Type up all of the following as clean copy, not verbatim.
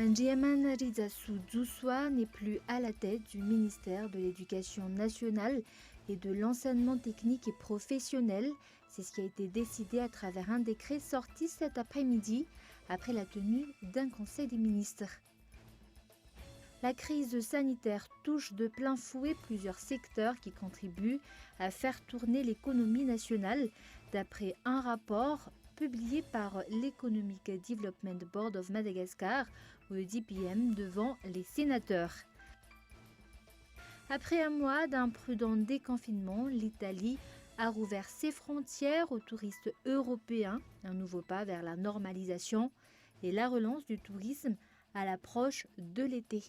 Ndjamena Ridzasu Dzoussoua n'est plus à la tête du ministère de l'Éducation nationale et de l'enseignement technique et professionnel. C'est ce qui a été décidé à travers un décret sorti cet après-midi après la tenue d'un conseil des ministres. La crise sanitaire touche de plein fouet plusieurs secteurs qui contribuent à faire tourner l'économie nationale, d'après un rapport publié par l'Economic Development Board of Madagascar, ou EDPM, devant les sénateurs. Après un mois d'un prudent déconfinement, l'Italie a rouvert ses frontières aux touristes européens, un nouveau pas vers la normalisation et la relance du tourisme à l'approche de l'été.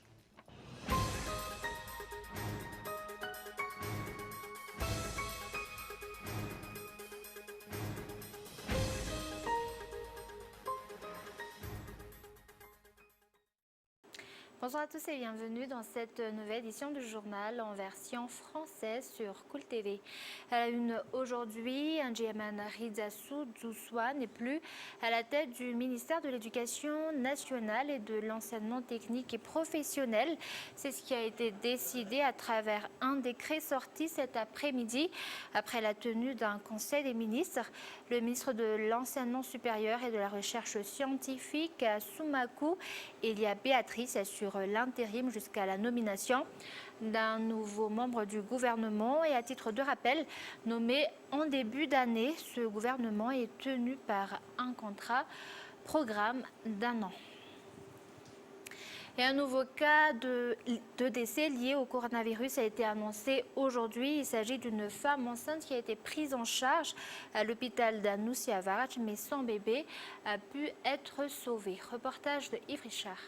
Bonjour à tous et bienvenue dans cette nouvelle édition du journal en version française sur Cool TV. À la une aujourd'hui, Ndjamena Ridzasu Dzoussoua n'est plus à la tête du ministère de l'Éducation nationale et de l'enseignement technique et professionnel. C'est ce qui a été décidé à travers un décret sorti cet après-midi après la tenue d'un conseil des ministres. Le ministre de l'Enseignement supérieur et de la Recherche scientifique à Soumakou, Elia Béatrice, assure l'intérim jusqu'à la nomination d'un nouveau membre du gouvernement. Et à titre de rappel, nommé en début d'année, ce gouvernement est tenu par un contrat programme d'un an. Et un nouveau cas de décès lié au coronavirus a été annoncé aujourd'hui. Il s'agit d'une femme enceinte qui a été prise en charge à l'hôpital d'Anoussiavarach, mais son bébé a pu être sauvé. Reportage de Yves Richard.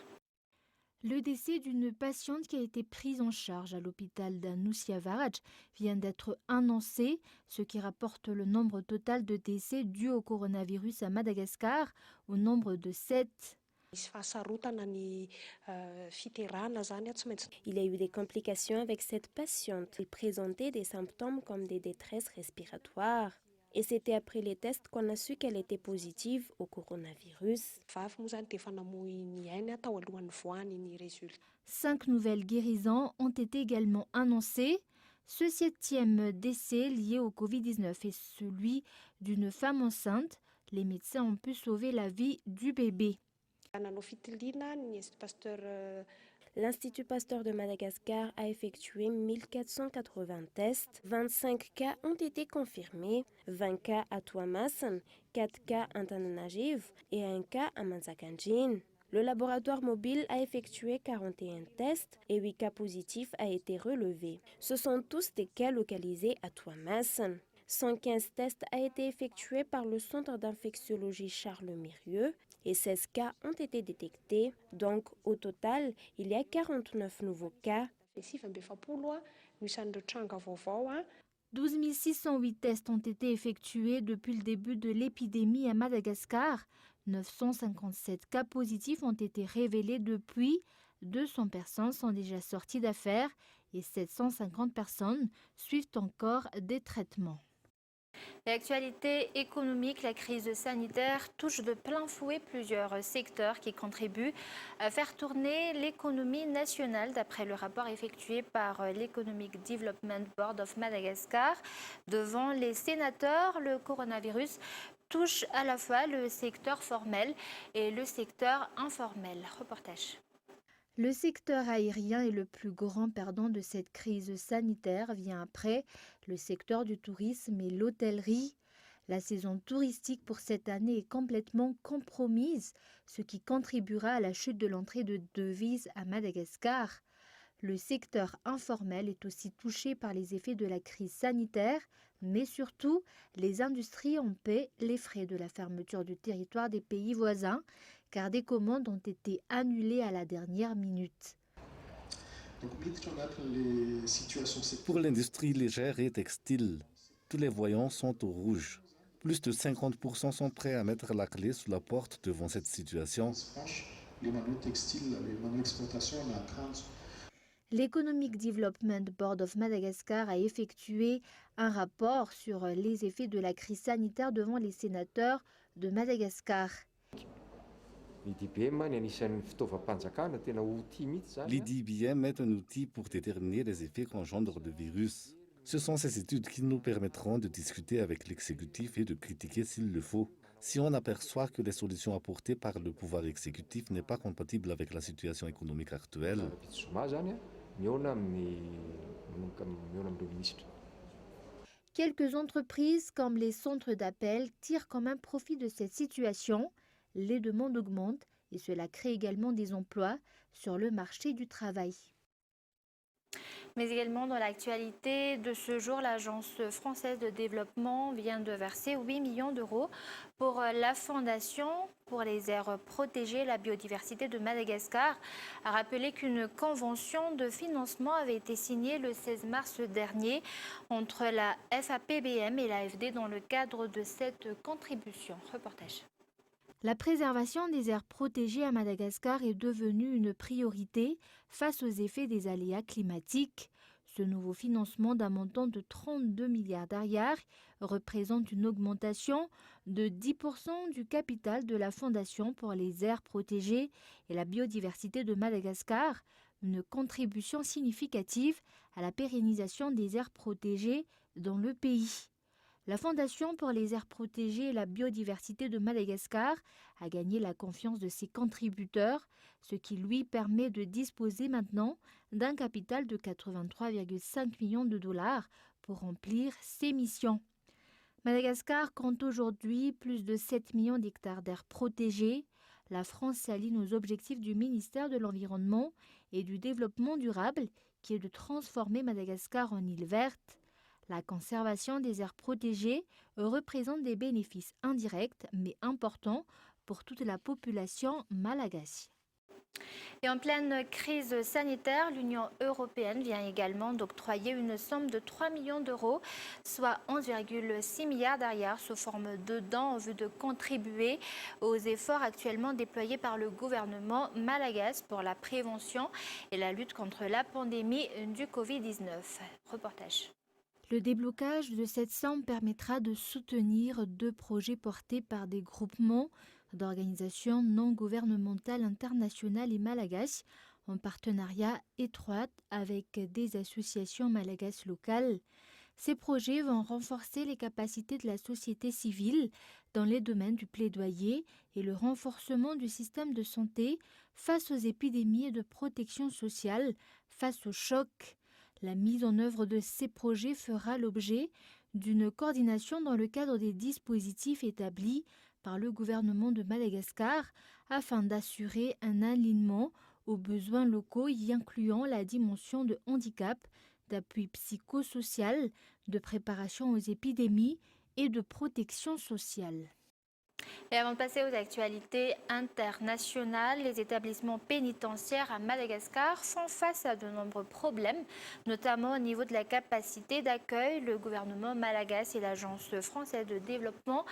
Le décès d'une patiente qui a été prise en charge à l'hôpital d'Anoussiavarach vient d'être annoncé, ce qui rapporte le nombre total de décès dus au coronavirus à Madagascar au nombre de 7. Il y a eu des complications avec cette patiente. Elle présentait des symptômes comme des détresses respiratoires. Et c'était après les tests qu'on a su qu'elle était positive au coronavirus. 5 nouvelles guérisons ont été également annoncées. Ce 7e décès lié au Covid-19 est celui d'une femme enceinte. Les médecins ont pu sauver la vie du bébé. L'Institut Pasteur de Madagascar a effectué 1480 tests. 25 cas ont été confirmés, 20 cas à Tuamasan, 4 cas à Antananarivo et 1 cas à Manzakanjin. Le laboratoire mobile a effectué 41 tests et 8 cas positifs ont été relevés. Ce sont tous des cas localisés à Tuamasan. 115 tests ont été effectués par le centre d'infectiologie Charles Mirieux et 16 cas ont été détectés. Donc, au total, il y a 49 nouveaux cas. 12 608 tests ont été effectués depuis le début de l'épidémie à Madagascar. 957 cas positifs ont été révélés depuis. 200 personnes sont déjà sorties d'affaires et 750 personnes suivent encore des traitements. L'actualité économique, la crise sanitaire touche de plein fouet plusieurs secteurs qui contribuent à faire tourner l'économie nationale, d'après le rapport effectué par l'Economic Development Board of Madagascar. Devant les sénateurs, le coronavirus touche à la fois le secteur formel et le secteur informel. Reportage. Le secteur aérien est le plus grand perdant de cette crise sanitaire, vient après le secteur du tourisme et l'hôtellerie. La saison touristique pour cette année est complètement compromise, ce qui contribuera à la chute de l'entrée de devises à Madagascar. Le secteur informel est aussi touché par les effets de la crise sanitaire, mais surtout, les industries en paient les frais de la fermeture du territoire des pays voisins, car des commandes ont été annulées à la dernière minute. Pour l'industrie légère et textile, tous les voyants sont au rouge. Plus de 50% sont prêts à mettre la clé sous la porte devant cette situation. L'Economic Development Board of Madagascar a effectué un rapport sur les effets de la crise sanitaire devant les sénateurs de Madagascar. L'IDBM est un outil pour déterminer les effets qu'engendre le virus. Ce sont ces études qui nous permettront de discuter avec l'exécutif et de critiquer s'il le faut. Si on aperçoit que les solutions apportées par le pouvoir exécutif n'est pas compatible avec la situation économique actuelle, Quelques entreprises comme les centres d'appel tirent quand même profit de cette situation. Les demandes augmentent et cela crée également des emplois sur le marché du travail. Mais également dans l'actualité de ce jour, l'Agence française de développement vient de verser 8 millions d'euros pour la Fondation pour les aires protégées et la biodiversité de Madagascar. A rappelé qu'une convention de financement avait été signée le 16 mars dernier entre la FAPBM et l'AFD dans le cadre de cette contribution. Reportage. La préservation des aires protégées à Madagascar est devenue une priorité face aux effets des aléas climatiques. Ce nouveau financement d'un montant de 32 milliards d'ariars représente une augmentation de 10% du capital de la Fondation pour les aires protégées et la biodiversité de Madagascar, une contribution significative à la pérennisation des aires protégées dans le pays. La Fondation pour les aires protégées et la biodiversité de Madagascar a gagné la confiance de ses contributeurs, ce qui lui permet de disposer maintenant d'un capital de 83,5 millions de dollars pour remplir ses missions. Madagascar compte aujourd'hui plus de 7 millions d'hectares d'aires protégées. La France s'aligne aux objectifs du ministère de l'Environnement et du Développement durable, qui est de transformer Madagascar en île verte. La conservation des aires protégées représente des bénéfices indirects mais importants pour toute la population malagasy. Et en pleine crise sanitaire, l'Union européenne vient également d'octroyer une somme de 3 millions d'euros, soit 11,6 milliards d'ariars sous forme de dons en vue de contribuer aux efforts actuellement déployés par le gouvernement malagasy pour la prévention et la lutte contre la pandémie du Covid-19. Reportage. Le déblocage de cette somme permettra de soutenir 2 projets portés par des groupements d'organisations non gouvernementales internationales et malagasy en partenariat étroit avec des associations malagasy locales. Ces projets vont renforcer les capacités de la société civile dans les domaines du plaidoyer et le renforcement du système de santé face aux épidémies et de protection sociale face aux chocs. La mise en œuvre de ces projets fera l'objet d'une coordination dans le cadre des dispositifs établis par le gouvernement de Madagascar afin d'assurer un alignement aux besoins locaux y incluant la dimension de handicap, d'appui psychosocial, de préparation aux épidémies et de protection sociale. Et avant de passer aux actualités internationales, les établissements pénitentiaires à Madagascar font face à de nombreux problèmes, notamment au niveau de la capacité d'accueil. Le gouvernement malagasy et l'Agence française de développement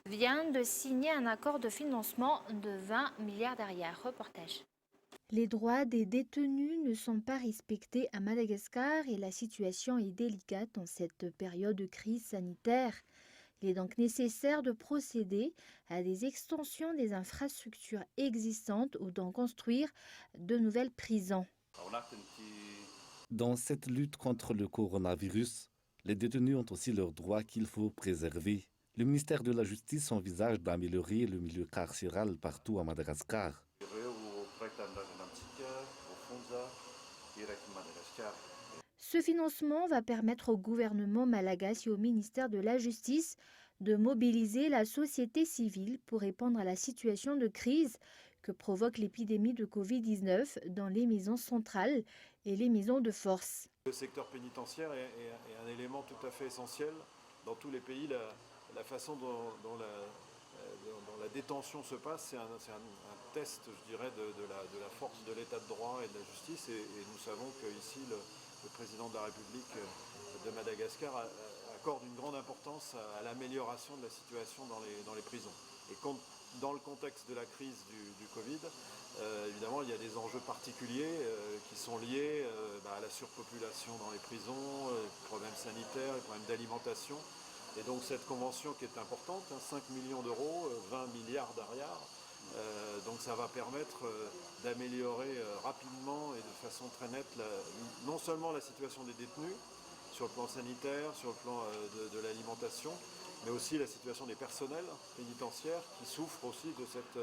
viennent de signer un accord de financement de 20 milliards d'ariars. Reportage. Les droits des détenus ne sont pas respectés à Madagascar et la situation est délicate en cette période de crise sanitaire. Il est donc nécessaire de procéder à des extensions des infrastructures existantes ou d'en construire de nouvelles prisons. Dans cette lutte contre le coronavirus, les détenus ont aussi leurs droits qu'il faut préserver. Le ministère de la Justice envisage d'améliorer le milieu carcéral partout à Madagascar. Ce financement va permettre au gouvernement malagasy et au ministère de la Justice de mobiliser la société civile pour répondre à la situation de crise que provoque l'épidémie de Covid-19 dans les maisons centrales et les maisons de force. Le secteur pénitentiaire est un élément tout à fait essentiel dans tous les pays. La façon dont la détention se passe, c'est un test, je dirais, de la force de l'état de droit et de la justice. Et nous savons qu'ici, le président de la République de Madagascar accorde une grande importance à l'amélioration de la situation dans les prisons. Et dans le contexte de la crise du Covid, évidemment, il y a des enjeux particuliers qui sont liés à la surpopulation dans les prisons, les problèmes sanitaires, les problèmes d'alimentation. Et donc cette convention qui est importante, 5 millions d'euros, 20 milliards d'ariars, Donc ça va permettre d'améliorer rapidement et de façon très nette non seulement la situation des détenus sur le plan sanitaire, sur le plan de l'alimentation, mais aussi la situation des personnels pénitentiaires qui souffrent aussi de cette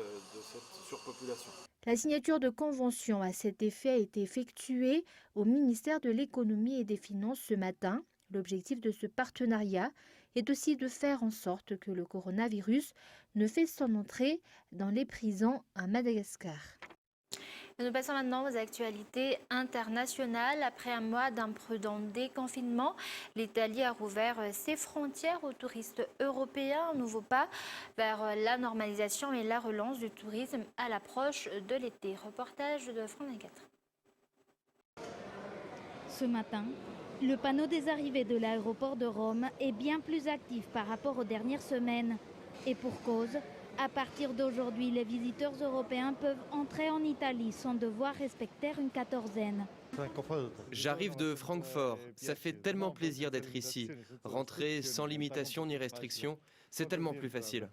surpopulation. La signature de convention à cet effet a été effectuée au ministère de l'Économie et des Finances ce matin. L'objectif de ce partenariat est aussi de faire en sorte que le coronavirus ne fait son entrée dans les prisons à Madagascar. Nous passons maintenant aux actualités internationales. Après un mois d'imprudent déconfinement, l'Italie a rouvert ses frontières aux touristes européens. Un nouveau pas vers la normalisation et la relance du tourisme à l'approche de l'été. Reportage de France 24. Ce matin, le panneau des arrivées de l'aéroport de Rome est bien plus actif par rapport aux dernières semaines. Et pour cause, à partir d'aujourd'hui, les visiteurs européens peuvent entrer en Italie sans devoir respecter une quatorzaine. J'arrive de Francfort. Ça fait tellement plaisir d'être ici. Rentrer sans limitation ni restriction, c'est tellement plus facile.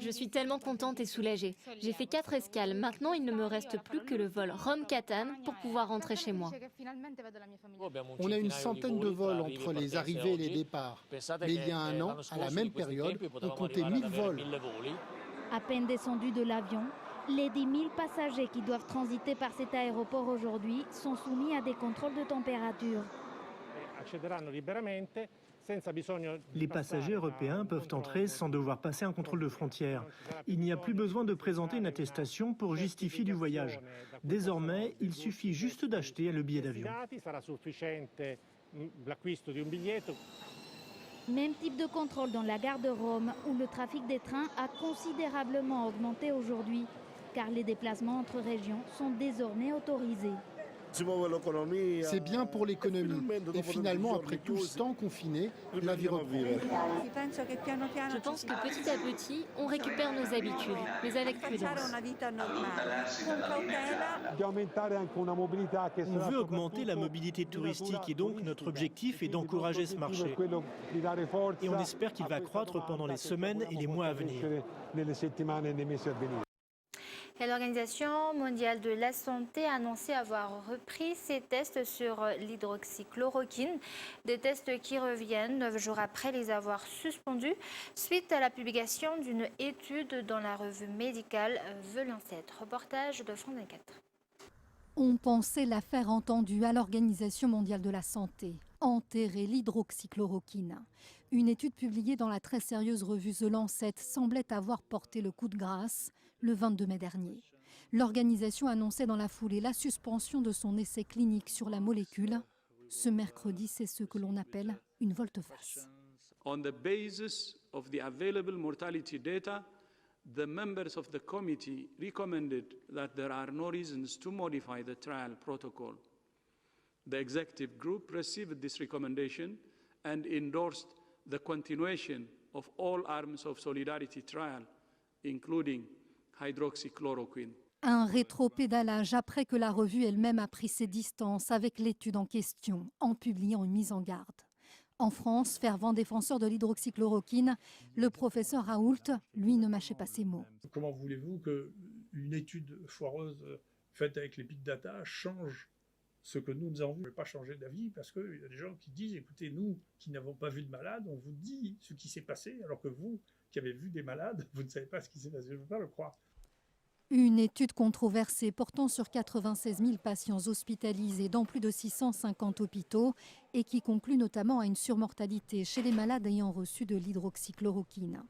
Je suis tellement contente et soulagée. J'ai fait 4 escales. Maintenant, il ne me reste plus que le vol Rome-Catane pour pouvoir rentrer chez moi. On a une centaine de vols entre les arrivées et les départs. Mais il y a un an, à la même période, on comptait 1000 vols. À peine descendus de l'avion, les 10 000 passagers qui doivent transiter par cet aéroport aujourd'hui sont soumis à des contrôles de température. Les passagers européens peuvent entrer sans devoir passer un contrôle de frontière. Il n'y a plus besoin de présenter une attestation pour justifier du voyage. Désormais, il suffit juste d'acheter le billet d'avion. Même type de contrôle dans la gare de Rome, où le trafic des trains a considérablement augmenté aujourd'hui, car les déplacements entre régions sont désormais autorisés. C'est bien pour l'économie. Et finalement, après tout ce temps confiné, la vie reprend. Je pense que petit à petit, on récupère nos habitudes, mais avec prudence. On veut augmenter la mobilité touristique et donc notre objectif est d'encourager ce marché. Et on espère qu'il va croître pendant les semaines et les mois à venir. Et l'Organisation mondiale de la santé a annoncé avoir repris ses tests sur l'hydroxychloroquine, des tests qui reviennent 9 jours après les avoir suspendus suite à la publication d'une étude dans la revue médicale The Lancet. Reportage de France 24. On pensait l'affaire entendue à l'Organisation mondiale de la santé. Enterrer l'hydroxychloroquine. Une étude publiée dans la très sérieuse revue The Lancet semblait avoir porté le coup de grâce le 22 mai dernier. L'organisation annonçait dans la foulée la suspension de son essai clinique sur la molécule. Ce mercredi, c'est ce que l'on appelle une volte-face. On the basis of the available mortality data, the members of the committee recommended that there are no reasons to modify the trial protocol. The executive group received this recommendation and endorsed the continuation of all arms of Solidarity trial, including hydroxychloroquine. Un rétropédalage après que la revue elle-même a pris ses distances avec l'étude en question, en publiant une mise en garde. En France, fervent défenseur de l'hydroxychloroquine, le professeur Raoult, lui, ne mâchait pas ses mots. Comment voulez-vous qu'une étude foireuse faite avec les big data change ce que nous avons vu? On ne peut pas changer d'avis parce qu'il y a des gens qui disent, écoutez, nous qui n'avons pas vu de malade, on vous dit ce qui s'est passé, alors que vous qui avez vu des malades, vous ne savez pas ce qui s'est passé. Je ne peux pas le croire. Une étude controversée portant sur 96 000 patients hospitalisés dans plus de 650 hôpitaux et qui conclut notamment à une surmortalité chez les malades ayant reçu de l'hydroxychloroquine.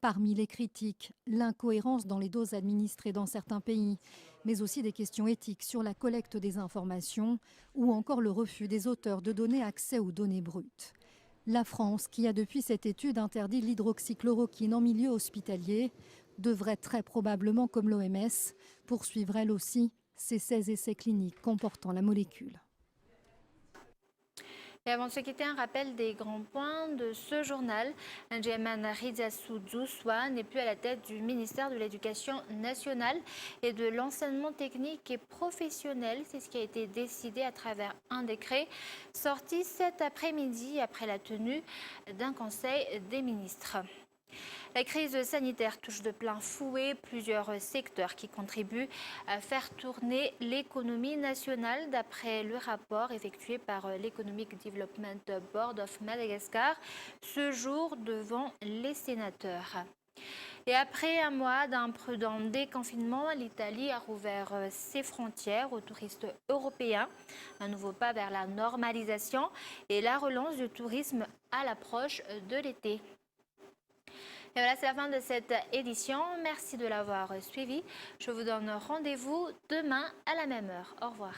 Parmi les critiques, l'incohérence dans les doses administrées dans certains pays, mais aussi des questions éthiques sur la collecte des informations ou encore le refus des auteurs de donner accès aux données brutes. La France, qui a depuis cette étude interdit l'hydroxychloroquine en milieu hospitalier, devrait très probablement, comme l'OMS, poursuivre elle aussi ses 16 essais cliniques comportant la molécule. Et avant de se quitter, un rappel des grands points de ce journal. Ndjemane Ridjassou-Djoussoua n'est plus à la tête du ministère de l'Éducation nationale et de l'enseignement technique et professionnel. C'est ce qui a été décidé à travers un décret sorti cet après-midi après la tenue d'un conseil des ministres. La crise sanitaire touche de plein fouet plusieurs secteurs qui contribuent à faire tourner l'économie nationale, d'après le rapport effectué par l'Economic Development Board of Madagascar ce jour devant les sénateurs. Et après un mois d'imprudent déconfinement, l'Italie a rouvert ses frontières aux touristes européens. Un nouveau pas vers la normalisation et la relance du tourisme à l'approche de l'été. Et voilà, c'est la fin de cette édition. Merci de l'avoir suivi. Je vous donne rendez-vous demain à la même heure. Au revoir.